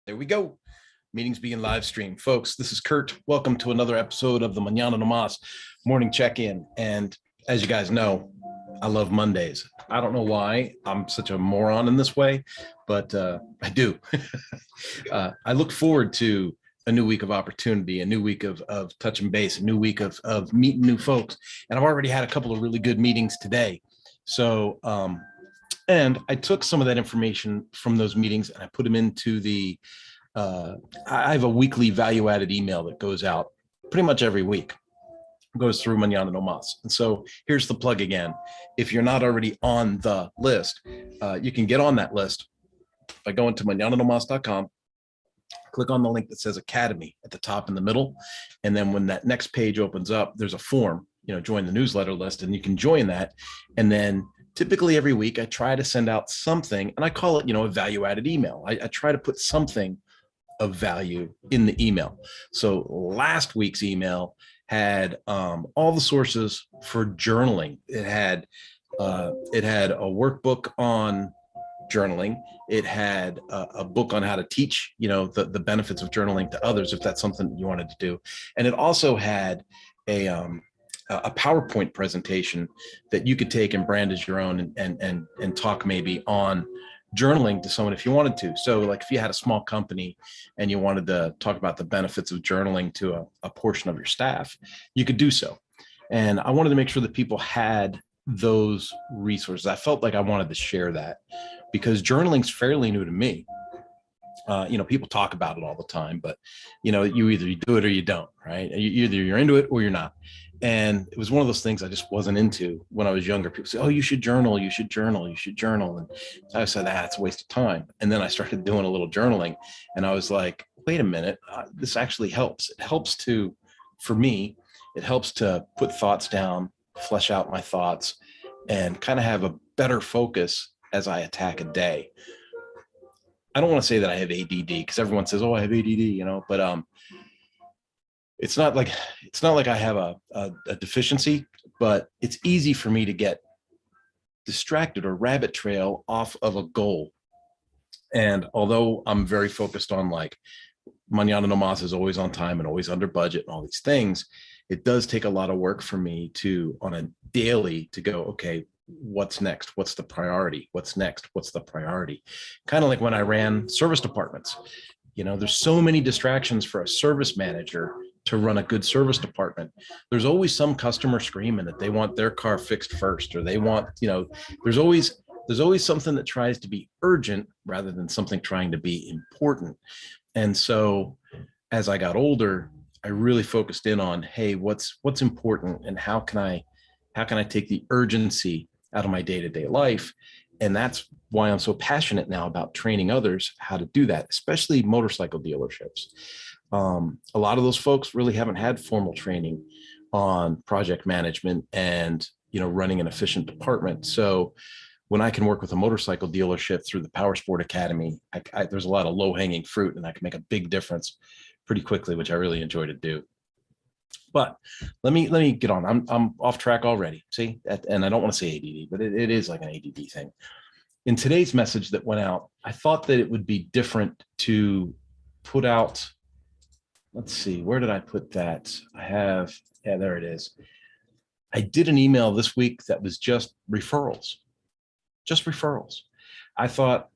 There we go. Meetings being live streamed. Folks, this is Kurt. Welcome to another episode of the Mañana morning check-in. And as you guys know, I love Mondays. I don't know why I'm such a moron in this way, but I do. I look forward to a new week of opportunity, a new week of touching base, a new week of meeting new folks. And I've already had a couple of really good meetings today. So, and I took some of that information from those meetings and I put them into the, I have a weekly value-added email that goes out pretty much every week. It goes through Mañana no Mas. And so here's the plug again. If you're not already on the list, you can get on that list by going to mañananomas.com. Click on the link that says Academy at the top in the middle. And then when that next page opens up, there's a form, join the newsletter list, and you can join that. And then typically every week I try to send out something, and I call it, a value-added email. I try to put something of value in the email. So last week's email had all the sources for journaling. It had a workbook on journaling. It had a book on how to teach, the benefits of journaling to others, if that's something you wanted to do. And it also had a PowerPoint presentation that you could take and brand as your own and talk maybe on journaling to someone if you wanted to. So like if you had a small company and you wanted to talk about the benefits of journaling to a portion of your staff, you could do so. And I wanted to make sure that people had those resources. I felt like I wanted to share that because journaling's fairly new to me. People talk about it all the time, but you either do it or you don't, right? Either you're into it or you're not. And it was one of those things I just wasn't into when I was younger. People say, oh, you should journal, you should journal, you should journal. And I said, it's a waste of time. And then I started doing a little journaling and I was like, wait a minute, this actually helps. It helps for me, it helps to put thoughts down, flesh out my thoughts, and kind of have a better focus as I attack a day. I don't want to say that I have ADD because everyone says, oh, I have ADD, but it's not like I have a deficiency, but it's easy for me to get distracted or rabbit trail off of a goal. And although I'm very focused on like Mañana no Mas is always on time and always under budget and all these things, it does take a lot of work for me to on a daily to go, okay, what's next? What's the priority? What's next? What's the priority? Kind of like when I ran service departments, there's so many distractions for a service manager to run a good service department. There's always some customer screaming that they want their car fixed first, or they want, there's always something that tries to be urgent rather than something trying to be important. And so as I got older, I really focused in on, hey, what's important and how can I take the urgency out of my day-to-day life? And that's why I'm so passionate now about training others how to do that, especially motorcycle dealerships. A lot of those folks really haven't had formal training on project management and, running an efficient department. So when I can work with a motorcycle dealership through the Power Sport Academy, there's a lot of low-hanging fruit and I can make a big difference pretty quickly, which I really enjoy to do. But let me get on. I'm off track already. See, and I don't want to say ADD, but it is like an ADD thing. In today's message that went out, I thought that it would be different to put out. Let's see, where did I put that? There it is. I did an email this week that was just referrals. I thought,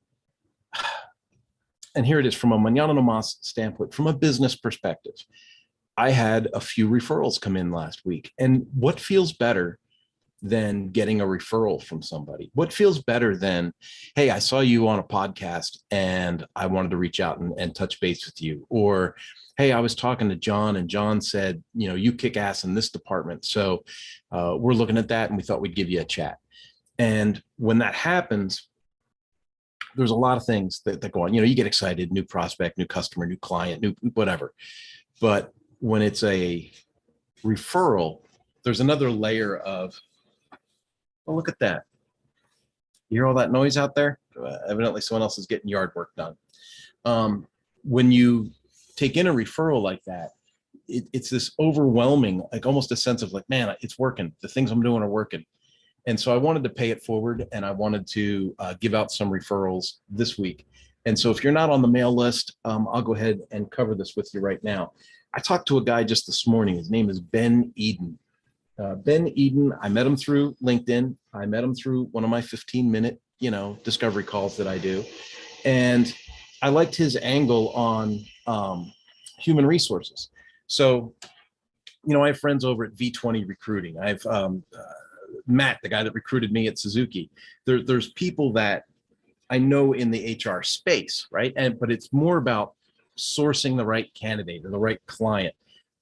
and here it is from a Mañana no Mas standpoint, from a business perspective. I had a few referrals come in last week. And what feels better than getting a referral from somebody? What feels better than, hey, I saw you on a podcast and I wanted to reach out and touch base with you? Or, hey, I was talking to John and John said, you kick ass in this department. So we're looking at that and we thought we'd give you a chat. And when that happens, there's a lot of things that go on. You get excited, new prospect, new customer, new client, new whatever. But when it's a referral, there's another layer of, oh, look at that. You hear all that noise out there? Evidently someone else is getting yard work done. When you take in a referral like that, it's this overwhelming, like almost a sense of like, man, it's working. The things I'm doing are working. And so I wanted to pay it forward and I wanted to give out some referrals this week And so if you're not on the mail list, I'll go ahead and cover this with you right now. I talked to a guy just this morning. His name is Ben Eden. Ben Eden, I met him through LinkedIn. I met him through one of my 15-minute, discovery calls that I do. And I liked his angle on human resources. So, I have friends over at V20 Recruiting. I have Matt, the guy that recruited me at Suzuki. There's people that I know in the HR space, right? But it's more about sourcing the right candidate or the right client.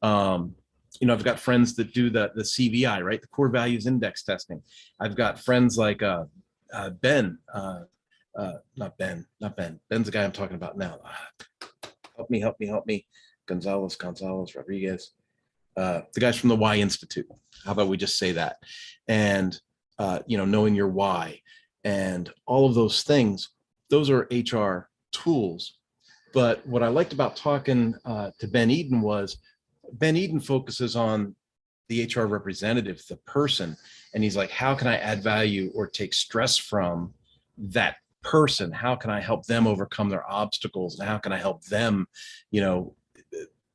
I've got friends that do the CVI, right? The core values index testing. I've got friends like Ben, not Ben. Ben's the guy I'm talking about now. Help me. Gonzalez, Rodriguez. The guys from the Why Institute. How about we just say that? And, knowing your why and all of those things, those are HR tools. But what I liked about talking to Ben Eden was Ben Eden focuses on the HR representative, the person. And he's like, how can I add value or take stress from that person? How can I help them overcome their obstacles? And how can I help them,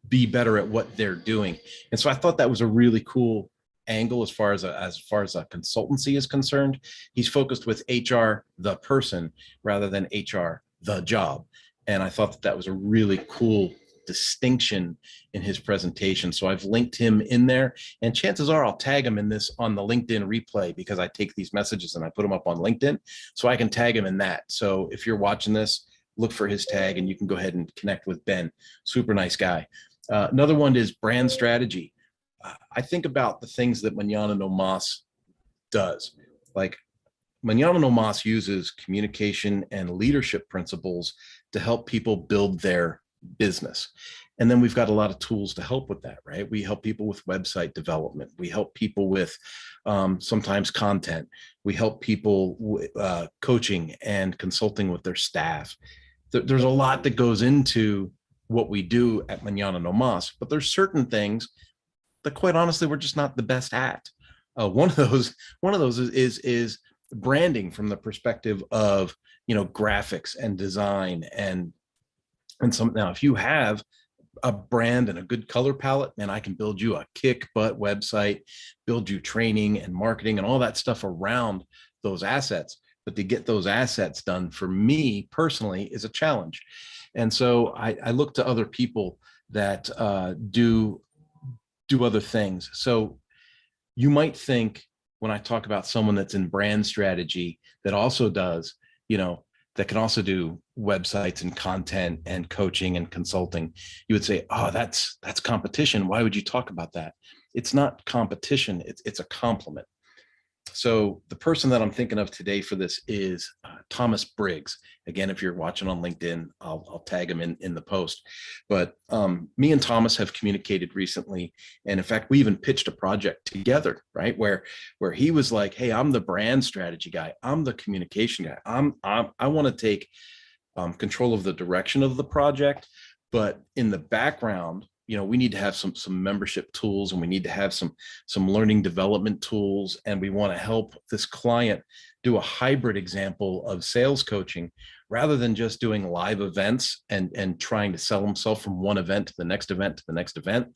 be better at what they're doing? And so I thought that was a really cool angle as far as a consultancy is concerned. He's focused with HR, the person, rather than HR, the job. And I thought that was a really cool distinction in his presentation. So I've linked him in there, and chances are I'll tag him in this on the LinkedIn replay, because I take these messages and I put them up on LinkedIn so I can tag him in that. So if you're watching this, look for his tag and you can go ahead and connect with Ben. Super nice guy. Another one is brand strategy. I think about the things that Mañana No Mas does. Like Mañana No Mas uses communication and leadership principles to help people build their business. And then we've got a lot of tools to help with that, right? We help people with website development. We help people with sometimes content. We help people with coaching and consulting with their staff. There's a lot that goes into what we do at Mañana No Mas, but there's certain things that, quite honestly, we're just not the best at. One of those is branding from the perspective of graphics and design and some. Now, if you have a brand and a good color palette, man, I can build you a kick butt website, build you training and marketing and all that stuff around those assets. But to get those assets done, for me personally, is a challenge. And so I look to other people that do other things. So you might think, when I talk about someone that's in brand strategy that also does, that can also do websites and content and coaching and consulting, you would say, oh, that's competition. Why would you talk about that? It's not competition. It's a compliment. So the person that I'm thinking of today for this is Thomas Briggs. Again, if you're watching on LinkedIn, I'll tag him in the post. But me and Thomas have communicated recently, and in fact, we even pitched a project together, right? Where he was like, "Hey, I'm the brand strategy guy. I'm the communication guy. I want to take control of the direction of the project, but in the background, we need to have some membership tools, and we need to have some learning development tools, and we want to help this client do a hybrid example of sales coaching rather than just doing live events and trying to sell himself from one event to the next event to the next event.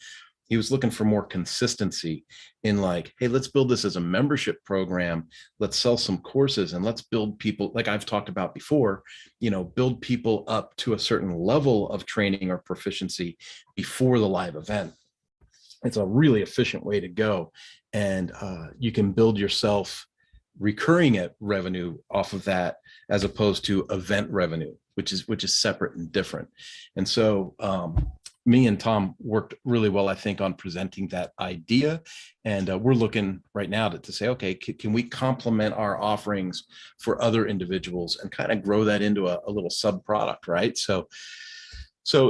He was looking for more consistency in like, hey, let's build this as a membership program. Let's sell some courses and let's build people, like I've talked about before, build people up to a certain level of training or proficiency before the live event. It's a really efficient way to go. And you can build yourself recurring revenue off of that, as opposed to event revenue, which is separate and different. And so me and Tom worked really well, I think, on presenting that idea. And we're looking right now to say, okay, can we complement our offerings for other individuals and kind of grow that into a little sub product, right? So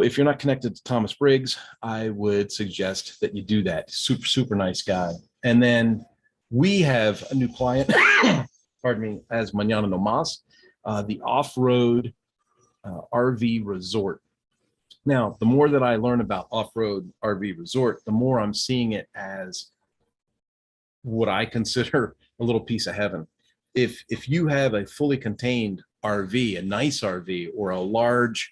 if you're not connected to Thomas Briggs, I would suggest that you do that. Super nice guy. And then we have a new client, pardon me, as Mañana No Mas, the off-road RV resort. Now, the more that I learn about off-road RV resort, the more I'm seeing it as what I consider a little piece of heaven. If you have a fully contained RV, a nice RV, or a large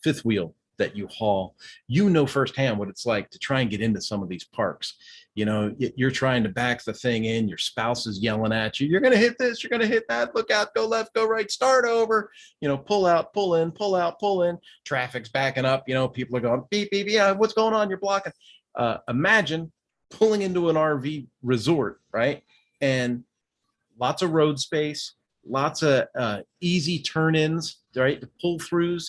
fifth wheel that you haul, you know firsthand what it's like to try and get into some of these parks. You know, you're trying to back the thing in, your spouse is yelling at you, you're going to hit this, you're going to hit that, look out, go left, go right, start over, you know, pull out, pull in, pull out, pull in, traffic's backing up, you know, people are going beep, beep, yeah, what's going on, you're blocking. Imagine pulling into an RV resort, right? And lots of road space, lots of easy turn-ins, right? Pull through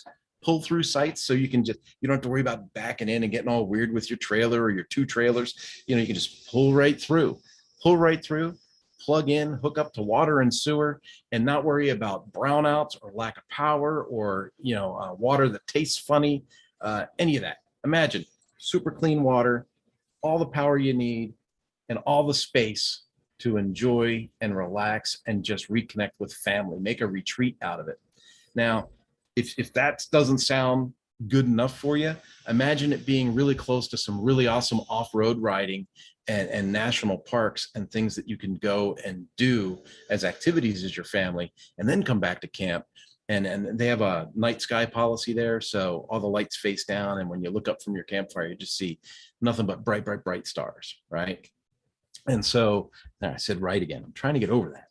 sites, so you don't have to worry about backing in and getting all weird with your trailer or your two trailers. You know, you can just pull right through, plug in, hook up to water and sewer, and not worry about brownouts or lack of power or, you know, water that tastes funny, any of that. Imagine super clean water, all the power you need, and all the space to enjoy and relax and just reconnect with family, make a retreat out of it. Now, if that doesn't sound good enough for you, imagine it being really close to some really awesome off-road riding and national parks and things that you can go and do as activities as your family, and then come back to camp. And they have a night sky policy there, so all the lights face down, and when you look up from your campfire, you just see nothing but bright, bright, bright stars, right? And so I said right again, I'm trying to get over that.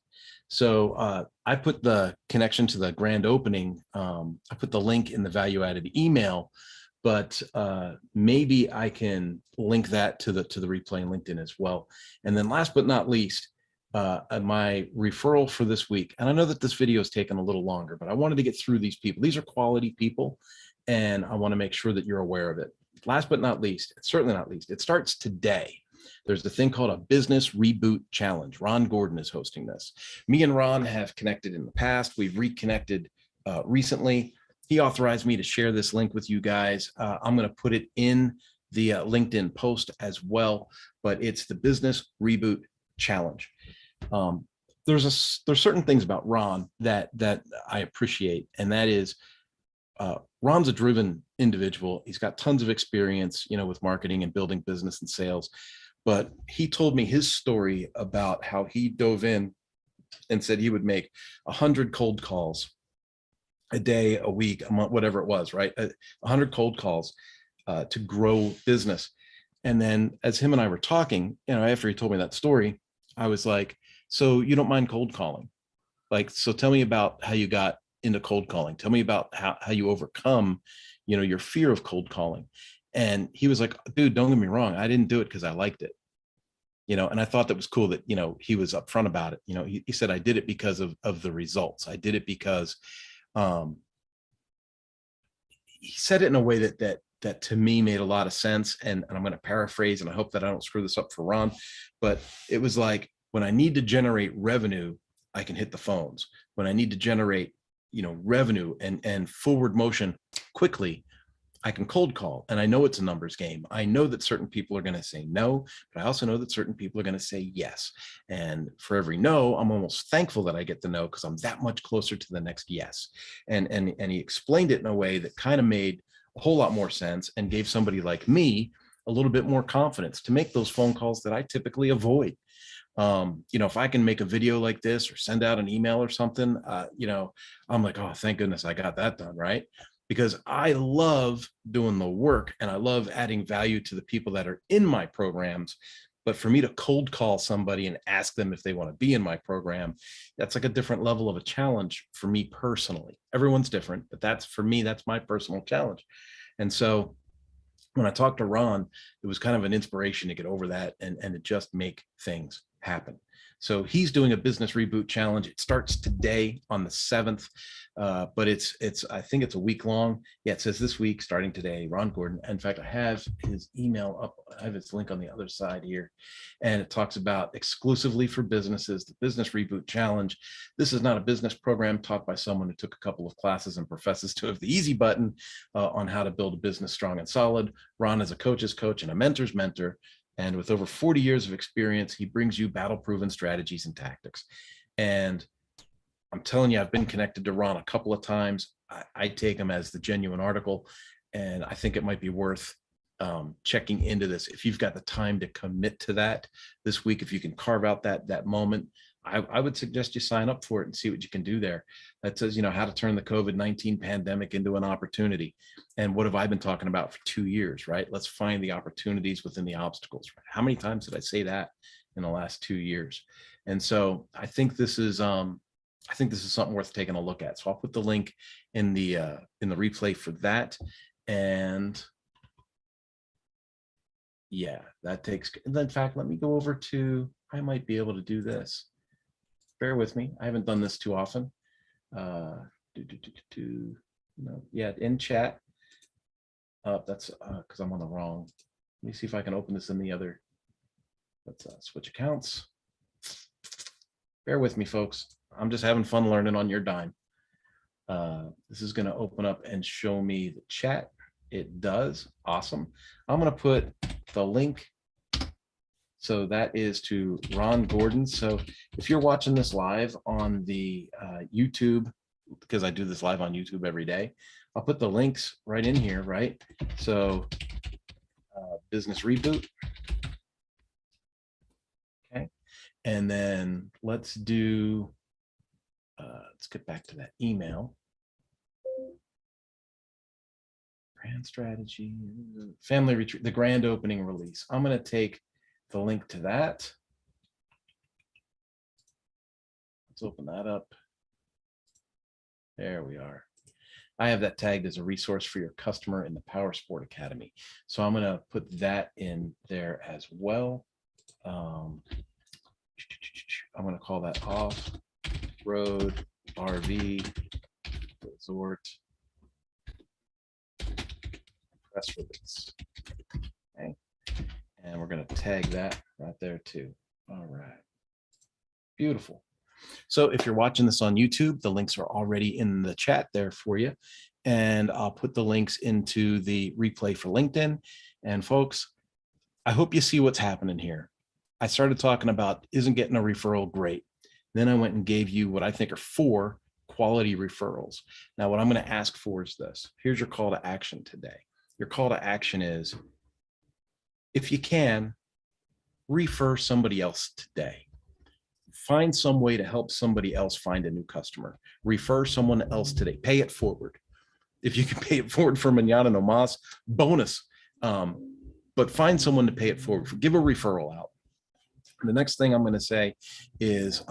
So I put the connection to the grand opening. I put the link in the value added email, but maybe I can link that to the replay in LinkedIn as well. And then last but not least, my referral for this week. And I know that this video has taken a little longer, but I wanted to get through these people. These are quality people, and I want to make sure that you're aware of it. Last but not least, certainly not least, it starts today. There's the thing called a Business Reboot Challenge. Ron Gordon is hosting this. Me and Ron have connected in the past. We've reconnected recently. He authorized me to share this link with you guys. I'm going to put it in the LinkedIn post as well, but it's the Business Reboot Challenge. There's certain things about Ron that I appreciate, and that is Ron's a driven individual. He's got tons of experience, you know, with marketing and building business and sales. But he told me his story about how he dove in and said he would make 100 cold calls a day, a week, a month, whatever it was, right? 100 cold calls to grow business. And then as him and I were talking, you know, after he told me that story, I was like, so you don't mind cold calling? Like, so tell me about how you got into cold calling. Tell me about how you overcome, you know, your fear of cold calling. And he was like, dude, don't get me wrong, I didn't do it because I liked it. You know, and I thought that was cool that, you know, he was upfront about it. You know, he said, I did it because of the results. I did it because he said it in a way that to me made a lot of sense. And I'm going to paraphrase, and I hope that I don't screw this up for Ron, but it was like, when I need to generate revenue, I can hit the phones. When I need to generate, you know, revenue and forward motion quickly, I can cold call. And I know it's a numbers game. I know that certain people are going to say no, but I also know that certain people are going to say yes. And for every no, I'm almost thankful that I get the no, because I'm that much closer to the next yes. And he explained it in a way that kind of made a whole lot more sense and gave somebody like me a little bit more confidence to make those phone calls that I typically avoid. You know, if I can make a video like this or send out an email or something, you know, I'm like, oh, thank goodness I got that done, right? Because I love doing the work and I love adding value to the people that are in my programs. But for me to cold call somebody and ask them if they want to be in my program, that's like a different level of a challenge for me personally. Everyone's different, but that's, for me, that's my personal challenge. And so when I talked to Ron, it was kind of an inspiration to get over that and to just make things happen. So he's doing a Business Reboot Challenge. It starts today on the 7th, but it's I think it's a week long. Yeah, it says this week, starting today, Ron Gordon. In fact, I have his email up. I have his link on the other side here, and it talks about exclusively for businesses, the Business Reboot Challenge. This is not a business program taught by someone who took a couple of classes and professes to have the easy button on how to build a business strong and solid. Ron is a coach's coach and a mentor's mentor. And with over 40 years of experience, he brings you battle-proven strategies and tactics. And I'm telling you, I've been connected to Ron a couple of times. I take him as the genuine article, and I think it might be worth checking into this. If you've got the time to commit to that this week, if you can carve out that moment, I would suggest you sign up for it and see what you can do there. That says, how to turn the COVID-19 pandemic into an opportunity. And what have I been talking about for 2 years, right? Let's find the opportunities within the obstacles. How many times did I say that in the last 2 years? And so I think this is something worth taking a look at. So I'll put the link in the replay for that. And yeah, that takes, in fact, let me go over to, I might be able to do this. Bear with me. I haven't done this too often. Yeah, in chat. That's because I'm on the wrong. Let me see if I can open this in the other. Let's switch accounts. Bear with me, folks. I'm just having fun learning on your dime. This is going to open up and show me the chat. It does. Awesome. I'm going to put the link. So that is to Ron Gordon. So if you're watching this live on the YouTube, because I do this live on YouTube every day, I'll put the links right in here, right? So business reboot. Okay. And then let's do, let's get back to that email. Brand strategy, family retreat, the grand opening release. I'm going to take the link to that. Let's open that up. There we are. I have that tagged as a resource for your customer in the Power Sport Academy. So I'm going to put that in there as well. I'm going to call that off-road RV resort press release. Okay. And we're going to tag that right there too. All right. Beautiful. So if you're watching this on YouTube, the links are already in the chat there for you. And I'll put the links into the replay for LinkedIn. And folks, I hope you see what's happening here. I started talking about isn't getting a referral great. Then I went and gave you what I think are 4 quality referrals. Now, what I'm going to ask for is this. Here's your call to action today. Your call to action is, if you can, refer somebody else today. Find some way to help somebody else find a new customer. Refer someone else today. Pay it forward. If you can pay it forward for Mañana no Más, bonus. But find someone to pay it forward. Give a referral out. And the next thing I'm going to say is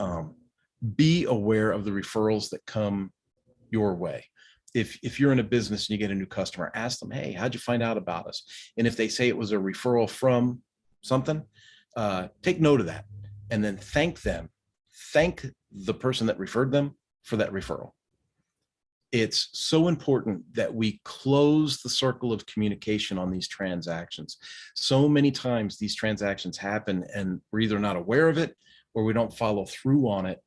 be aware of the referrals that come your way. If you're in a business and you get a new customer, ask them, hey, how'd you find out about us? And if they say it was a referral from something, take note of that and then thank them. Thank the person that referred them for that referral. It's so important that we close the circle of communication on these transactions. So many times these transactions happen and we're either not aware of it or we don't follow through on it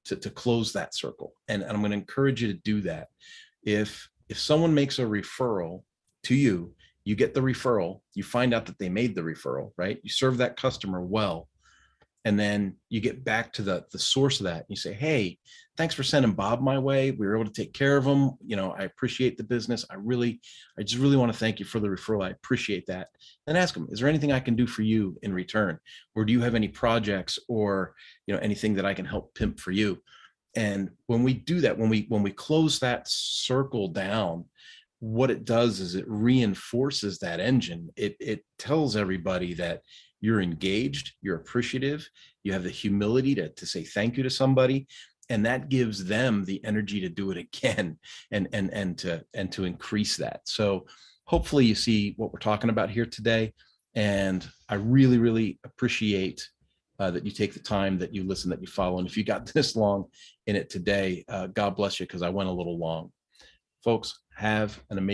to close that circle. And I'm going to encourage you to do that. If someone makes a referral to you, you get the referral, you find out that they made the referral, right? You serve that customer well. And then you get back to the source of that. You say, hey, thanks for sending Bob my way. We were able to take care of him. I appreciate the business. I just really want to thank you for the referral. I appreciate that. And ask them, is there anything I can do for you in return? Or do you have any projects or, anything that I can help pimp for you? And when we do that, when we close that circle down, what it does is it reinforces that engine. It tells everybody that you're engaged, you're appreciative, you have the humility to say thank you to somebody, and that gives them the energy to do it again and to increase that. So hopefully you see what we're talking about here today, and I really, really appreciate that you take the time, that you listen, that you follow, and if you got this long in it today, God bless you, because I went a little long. Folks, have an amazing